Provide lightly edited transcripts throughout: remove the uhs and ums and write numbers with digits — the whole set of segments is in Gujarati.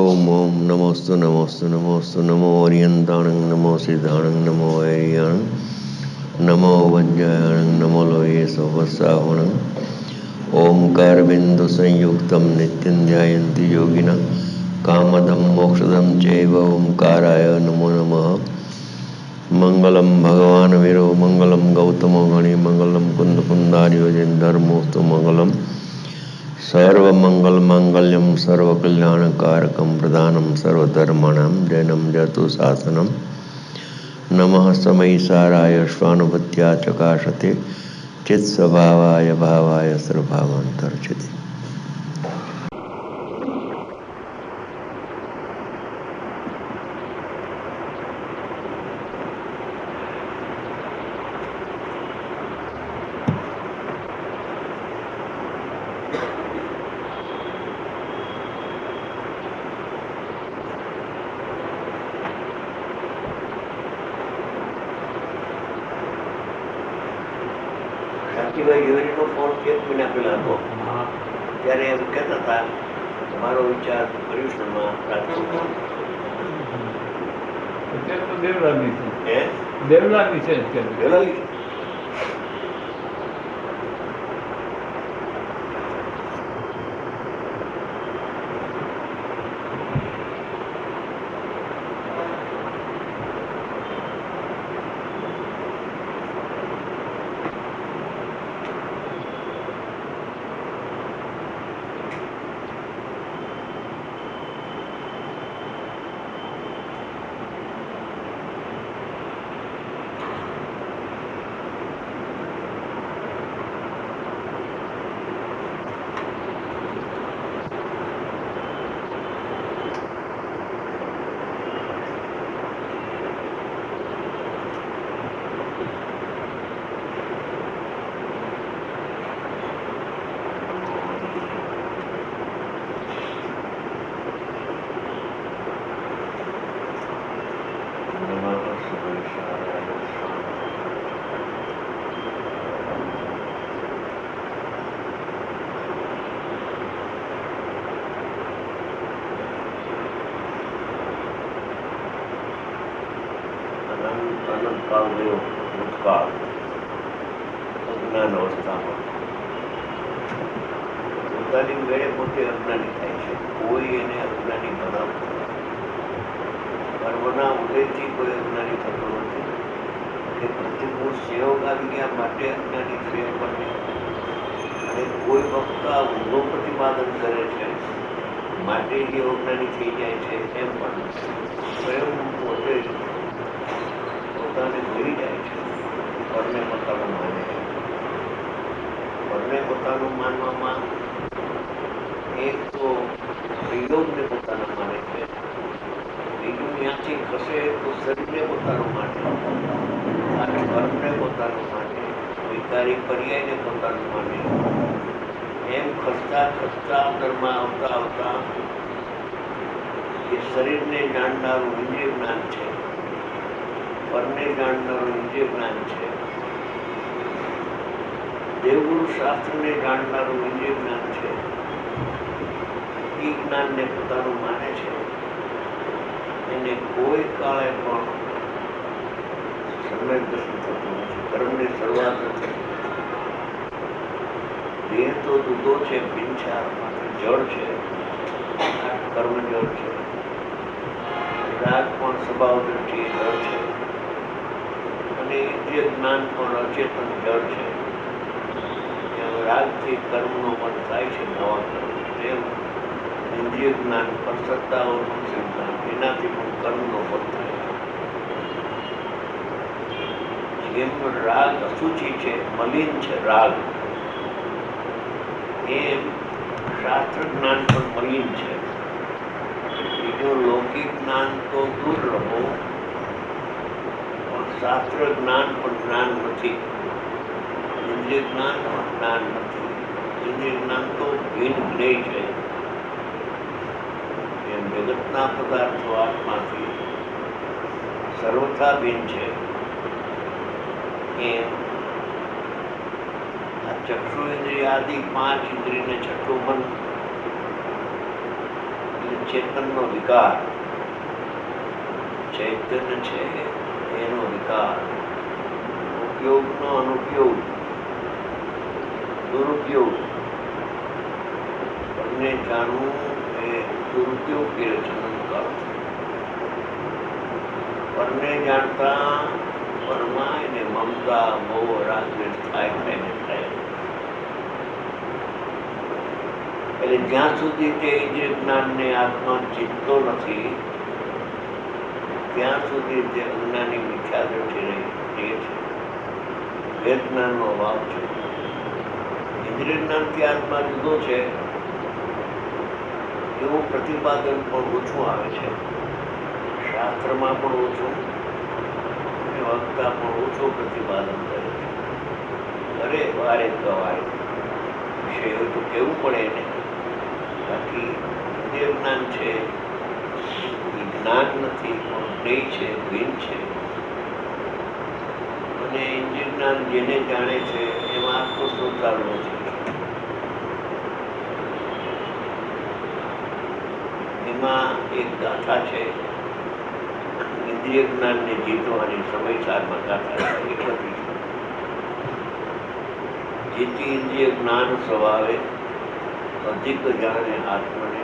ओम ओम नमोस्तु नमोस्तु नमोस्तु नमो ओरियंताणं नमो सिद्धाणं नमो ऐरियाणं नमो वज्रायणं नमो लोये सोवसाहुणं ओंकारबिंदु संयुक्तं नित्यं ध्यायन्ति योगिनः कामदं मोक्षदं चैव ओंकाराय नमो नमः। मंगलम भगवान वीरो मंगलम गौतमो गणि मंगलम कुंद कुंदार्योजन धर्मोस्तु मंगलम सर्वमंगल मांगल्यम सर्वकल्याणकारकम प्रधानम सर्वधर्माणां जैनम जतु शासनम नमः समयी साराय स्वानुभूत्या चकाशते चित्स्वभावाय भावाय सर्वभावांतर्चिते। ફોન એક મહિના પહેલા હતો ત્યારે એમ કહેતા હતા મારો વિચાર પર્યુષણમાં રાજકોટમાં અત્યારે તો દેવલાની છે દેવલાની છે દેવલાની અનંતકાળ ગયો ભૂતકાળ અજ્ઞાન અવસ્થામાં પોતાની વેળે પોતે અજ્ઞાની થાય છે, કોઈ એને અજ્ઞાની બનાવતું કર્મના ઉદયથી કોઈ અજ્ઞાની થતો નથી કે પ્રતિકૂળ સંયોગ આવી ગયા માટે અજ્ઞાની છે પણ અને કોઈ વખત ઊંધો પ્રતિપાદન કરે છે માટે જે અજ્ઞાની થઈ જાય છે એમ પણ સ્વયં પોતે પોતાને ભૂલી જાય છે, પરને પોતાનું માને છે. પરને પોતાનું માનવામાં એક તો વિયોગને પોતાના માને છે, બીજું ત્યાંથી ખસે તો શરીરને પોતાનું માને, અને કર્મને પોતાનું માને, વિકારી પર્યાયને પોતાનું માને. એમ ખસતા ખસતા અંદરમાં આવતા આવતા એ શરીરને જાણનારું ઇન્દ્રિય જ્ઞાન છે, પરને જાણનારું ઇન્દ્રિય જ્ઞાન છે, દેવગુરુ શાસ્ત્રને જાણનારું ઇન્દ્રિય જ્ઞાન છે. એ જ્ઞાનને પોતાનું માને છે. એને કોઈ કાળે પણ સમ્યક દર્શન થતું નથી, કર્મની શરૂઆત નથી. દેહ તો દૂધો છે, પિંછા જળ છે, કર્મ જળ છે. રાગ પણ સ્વભાવ દ્રષ્ટિએ જળ છે અને ઇન્દ્રિય જ્ઞાન પણ અચેતન જળ છે. રાગથી કર્મનો મન થાય છે, નવા કર્મ તેમ ઇન્દ્રિય જ્ઞાન પર સત્તાઓનું સિદ્ધાંત એનાથી પણ કર્મનો મન થાય છે. જેમ રાગ અશુચિ છે, મલિન છે રાગ, એમ શાસ્ત્ર જ્ઞાન પણ મલિન છે. બીજું લૌકિક જ્ઞાન તો દૂર રહો, પણ શાસ્ત્ર જ્ઞાન પણ જ્ઞાન નથી, ઇન્દ્રિય જ્ઞાન પણ જ્ઞાન નથી. ઇન્દ્રિય જ્ઞાન તો ભિન્ન જ્ઞેય છે. એમ જગતના પદાર્થો આત્માથી સર્વથા ભિન્ન છે. એમ આ ચક્ષુ ઇન્દ્રિય આદિ પાંચ ઇન્દ્રિયને છઠ્ઠું મન, ચેતનનો વિકાર, ચૈતન્ય છે એનો વિકાર, ઉપયોગનો અનુપયોગ, દુરુપયોગ, બંને જાણવું એ દુરુપયોગ કે રચનાનું કારણ છે. પરને જાણતા પરમાં એને મમતા, મોહ, રાગ, દ્વેષ થાય. એટલે જ્યાં સુધી તે ઇન્દ્રિય જ્ઞાનને આત્મા જીતતો નથી ત્યાં સુધી તે અજ્ઞાની મિથ્યા દ્રષ્ટિ રહે છે. વેદનાનો અભાવ છે. ઇન્દ્રિય જ્ઞાનથી આત્મા જુદો છે એવું પ્રતિપાદન પણ ઓછું આવે છે. શાસ્ત્રમાં પણ ઓછું અને વક્તા પણ ઓછું પ્રતિપાદન કરે છે. અરે વારે ગવારે વિષય હોય તો કેવું પડે ને. બાકી ઇન્દ્રિય જ્ઞાન છે એ જ્ઞાન નથી પણ જ્ઞેય છે, ભિન્ન છે. અને ઇન્દ્રિય જ્ઞાન જેને જાણે છે એમાં આત્મસ્વરૂપ નથી. એમાં એક ગાથા છે, ઇન્દ્રિય જ્ઞાનને જીતવાની સમયસારમાં ગાથા છે. જીતી ઇન્દ્રિય જ્ઞાન સ્વભાવે અધિક જાણે આત્મને,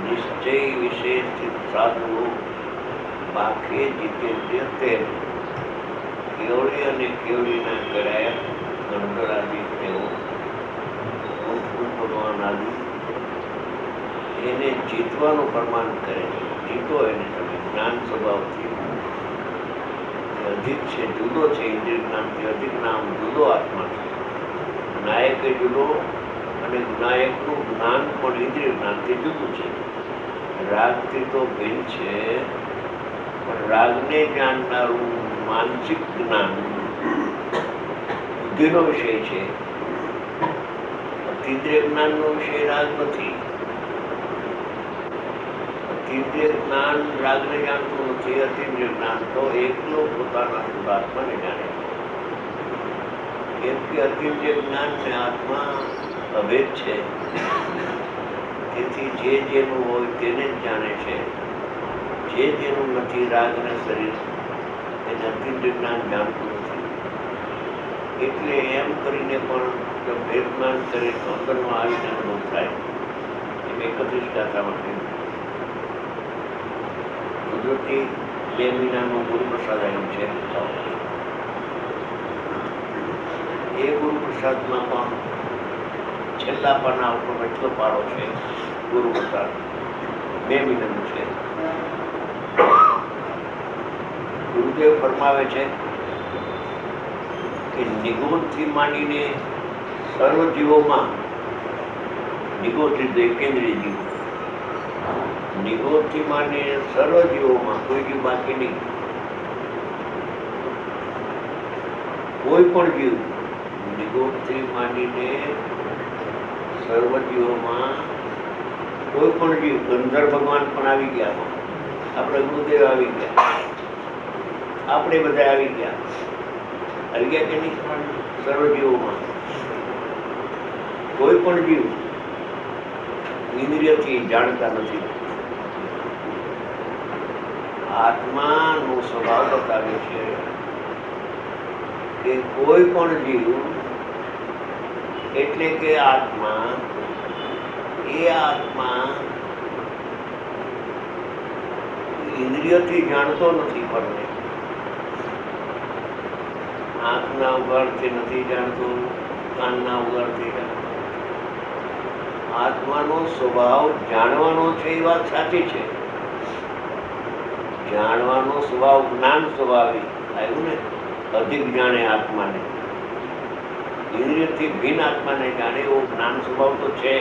નિશ્ચય વિશે સ્થિત સાધવો બાકે જીતેન્દ્રિય તેલ. કેવળી અને કેવળીના કરાયા ગણગણાદી તેઓ ભગવાન આદિ એને જીતવાનું પ્રમાણ કરે છે. જીતો એને તમે જ્ઞાન સ્વભાવથી અધિક છે, જુદો છે. ઇન્દ્રિય જ્ઞાનથી અધિક નામ જુદો આત્મા છે. નાયક એ જુદો અને નાયકનું જ્ઞાન પણ ઇન્દ્રિય જ્ઞાનથી જુદું છે. રાગથી તો ભિન્ન છે પણ રાગને જાણનારું માનસિક જ્ઞાન બુદ્ધિનો વિષય છે. ઇન્દ્રિય જ્ઞાનનો વિષય રાગ નથી. ઇન્દ્રિય જ્ઞાન રાગને જાણતું નથી. અતિન્દ્રિય જ્ઞાન તો એકલો પોતાના શુદ્ધાત્માને જાણે છે. કેમ કે અતિન્દ્રિય જ્ઞાન ને આત્મા અભેદ છે. તેથી જે જેનું હોય તેને જ જાણે છે. જે જેનું નથી, રાગ અને શરીર, એને અતિન્દ્રિય જ્ઞાન જાણતું નથી. એટલે એમ કરીને પણ જો ભેદમાન કરે તો અંદરમાં આવીને અનુભવ થાય. એમ 31 ગાથામાં કહ્યું. કુદરતી 2 મહિનાનું ગુરુ પ્રસાદ આવ્યું છે. એ ગુરુ પ્રસાદમાં પણ છેલ્લા પાના ઉપર એટલો પાડો છે. ગુરુ પ્રસાદ 2 મહિનાનું છે. ગુરુદેવ ફરમાવે છે કે નિગોદથી માંડીને સર્વ જીવોમાં, નિગોદ એટલે કેન્દ્રીય જીવો, નિગોદથી માંડીને સર્વ જીવોમાં કોઈ જીવ બાકી નહીં. કોઈ પણ જીવ, નિગોદથી માંડીને સર્વ જીવોમાં કોઈ પણ જીવ, ગંધર્વ ભગવાન પણ આવી ગયા, આપણે ગુરુદેવ આવી ગયા, આપણે બધા આવી ગયા. આવી ગયા કે નહીં? સર્વ જીવોમાં કોઈ પણ જીવ ઇન્દ્રિયથી જાણતા નથી. આત્માનો સ્વભાવ બતાવે છે કે કોઈ પણ જીવ એટલે કે આત્મા, એ આત્મા ઇન્દ્રિયથી જાણતો નથી. પરને આંખના ઉગાડથી નથી જાણતો, કાનના ઉગાડથી જાણતો. આત્માનો સ્વભાવ જાણવાનો છે એ વાત સાચી છે. જાણવાનો સ્વભાવ જ્ઞાન સ્વભાવી આવ્યું ને. અધિક જાણે આત્માને, ઇન્દ્રિયથી ભિન્ન આત્માને જાણે એવો જ્ઞાન સ્વભાવ તો છે.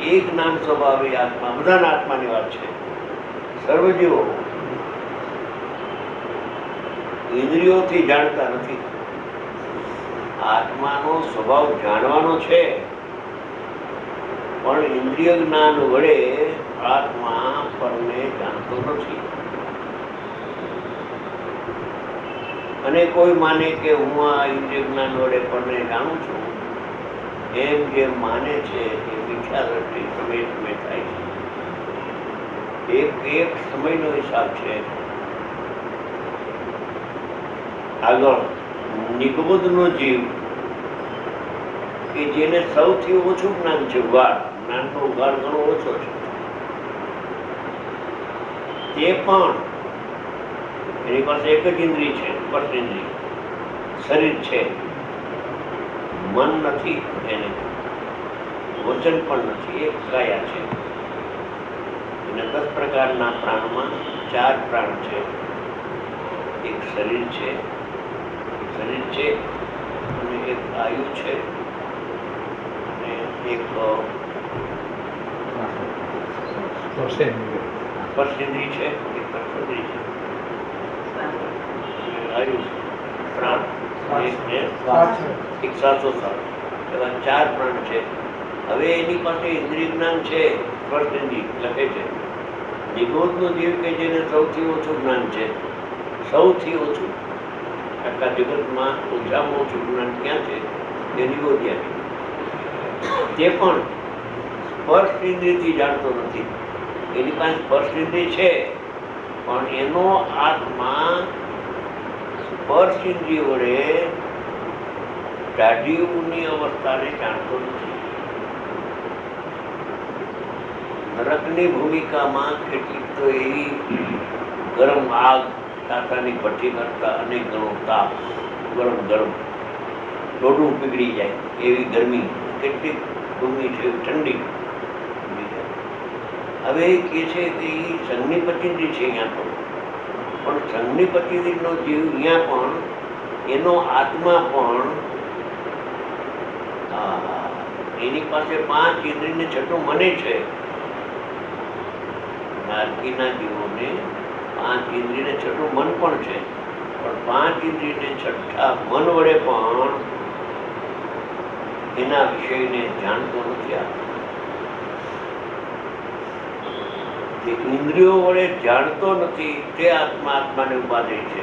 એ જ્ઞાન સ્વભાવી આત્મા બધાના આત્માની વાત છે. સર્વજીવો ઇન્દ્રિયોથી જાણતા નથી. આત્માનો સ્વભાવ જાણવાનો છે પણ ઇન્દ્રિય જ્ઞાન વડે આત્મા પરને જાણતો નથી. અને કોઈ માને કે હું આ ઇન્દ્રિય જ્ઞાન વડે પરને જાણું છું, એમ જે માને છે એ મિથ્યા દ્રષ્ટિ સમય સમય થાય છે. એક સમયનો હિસાબ છે. આગળ નિગબોધનો જીવ કે જેને સૌથી ઓછું જ્ઞાન છે, જ્ઞાનનો ઉગાડ ઘણો ઓછો છે, તે પણ એની પાસે એક જ ઇન્દ્રિય છે, સ્પર્શ ઇન્દ્રિય, શરીર છે, મન નથી, એને વચન પણ નથી, એક કાયા છે. અને 10 પ્રકારના પ્રાણમાં 4 પ્રાણ છે. એક શરીર છે અને એક આયુ છે અને એક સ્પર્શેન્દ્રિય છે, એક સ્પર્શેન્દ્રિય છે, આયુ પ્રાણ, એક શ્વાસોશ્વાસ, એવા 4 પ્રાણ છે. હવે એની પાસે ઇન્દ્રિય જ્ઞાન છે, સ્પર્શેન્દ્રિય લખે છે. નિગોધનો જીવ કે જેને સૌથી ઓછું જ્ઞાન છે, સૌથી ઓછું, આખા જગતમાં ઓછામાં ઓછું જ્ઞાન ક્યાં છે? એ નિગોધિયા છે. તે પણ સ્પર્શ ઇન્દ્રિયથી જાણતો નથી. એની પાસે સ્પર્શ ઇન્દ્રિય છે, પણ એનો આત્મા સ્પર્શ ઇન્દ્રિય વડે ટાઢીઓની અવસ્થાને જાણતો નથી. નરકની ભૂમિકામાં કેટલીક તો એવી ગરમ આગ, ટાટાની ભઠ્ઠી કરતા અનેક ગણો તાપ, ગરમ ટોડું પીગળી જાય એવી ગરમી, કેટલીક ભૂમિ છે ઠંડી. હવે એ કહે છે કે એ સંજ્ઞિપતિન્દ્રિય છે અહીંયા તો, પણ સંજ્ઞિપતિન્દ્રિયનો જીવ અહીંયા પણ એનો આત્મા પણ એની પાસે 5 ઇન્દ્રિયને છઠ્ઠું મને છે. નારકીના જીવોને 5 ઇન્દ્રિયને છઠ્ઠું મન પણ છે, પણ 5 ઇન્દ્રિયને છઠ્ઠા મન વડે પણ એના વિષયને જાણતો નથી. તે ઇન્દ્રિયો વડે જાણતો નથી, તે આત્માને ઉપાધિ છે.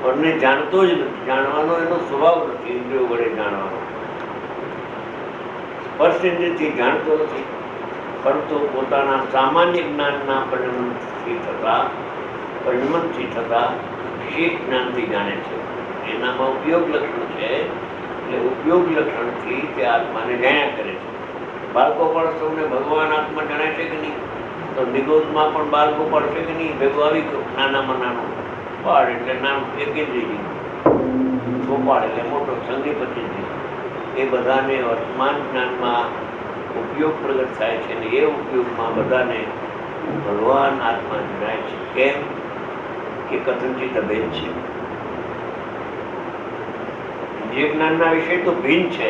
પણ જાણતો જ નથી, જાણવાનો એનો સ્વભાવ નથી. ઇન્દ્રિયો વડે જાણવાનો, સ્પર્શ ઇન્દ્રિયથી જાણતો નથી, પરંતુ પોતાના સામાન્ય જ્ઞાનના પરિણમનથી થતા વિશેષ જ્ઞાનથી જાણે છે. એનામાં ઉપયોગ લક્ષણ છે, એટલે ઉપયોગ લક્ષણથી તે આત્માને જાણ્યા કરે છે. બાળકો પણ સૌને ભગવાન આત્મા જણાય છે કે નહીં? તો નિગોધમાં પણ બાળકો પડશે કે નહીં? ભેગું આવી ગયું. નાનામાં નાનું બાળ એટલે નાનું એક ઇન્દ્રિય, ગોપાળ એટલે મોટો સંધિપતિ. એ બધાને વર્તમાન જ્ઞાનમાં ઉપયોગ પ્રગટ થાય છે, અને એ ઉપયોગમાં બધાને ભગવાન આત્મા જણાય છે. કેમ કે કથનચિત અભેદ છે. જે જ્ઞાનના વિષય તો ભિન્ન છે,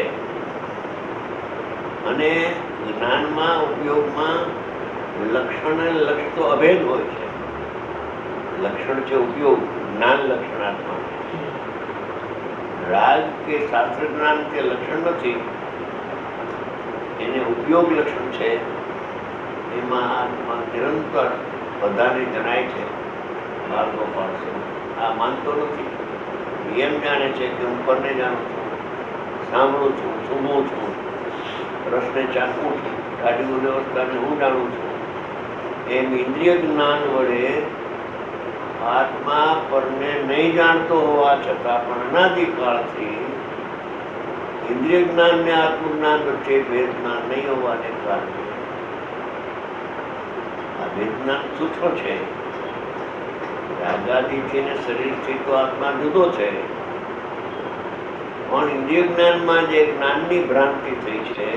અને જ્ઞાનમાં ઉપયોગમાં લક્ષણ અને લક્ષ તો અભેદ હોય છે. લક્ષણ છે ઉપયોગ, જ્ઞાન લક્ષણાત્મા. રાગ કે શાસ્ત્ર જ્ઞાન કે લક્ષણ નથી, એને ઉપયોગ લક્ષણ છે. એમાં આત્મા નિરંતર બધાને જણાય છે. બાળકો પાડશે આ માનતો નથી, એમ જાણે છે કે હું પરને જાણું છું, સાંભળું છું, સૂંઘું છું, રસને ચાખું છું, કાઢી વ્યવસ્થાને હું જાણું છું. એમ ઇન્દ્રિય જ્ઞાન વડે આત્મા પરને નહીં જાણતો હોવા છતાં પણ અનાદિકાળથી ઇન્દ્રિય જ્ઞાન ને આત્મજ્ઞાન વચ્ચે ભેદ જ્ઞાન નહીં હોવાને કારણે આ ભેદ જ્ઞાન સૂક્ષ્મ છે. રાગાદિથી ને શરીરથી તો આત્મા જુદો છે, પણ ઇન્દ્રિય જ્ઞાનમાં જે જ્ઞાનની ભ્રાંતિ થઈ છે,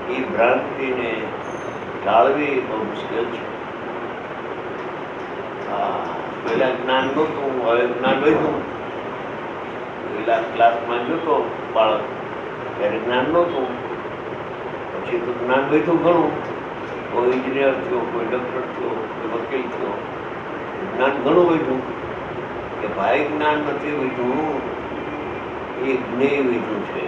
એ ભ્રાંતિને ટાળવી બહુ મુશ્કેલ છે. પેલા જ્ઞાન નહોતું, હવે જ્ઞાન વધ્યું. પેલા ક્લાસમાં જોતો બાળક ત્યારે જ્ઞાન નહોતું, પછી તો જ્ઞાન વધ્યું ઘણું. કોઈ ઇન્જિનિયર થયો, કોઈ ડોક્ટર થયો, કોઈ વકીલ થયો, જ્ઞાન ઘણું વધ્યું. કે ભાઈ જ્ઞાન નથી વધ્યું, એ જ્ઞેય વધ્યું છે.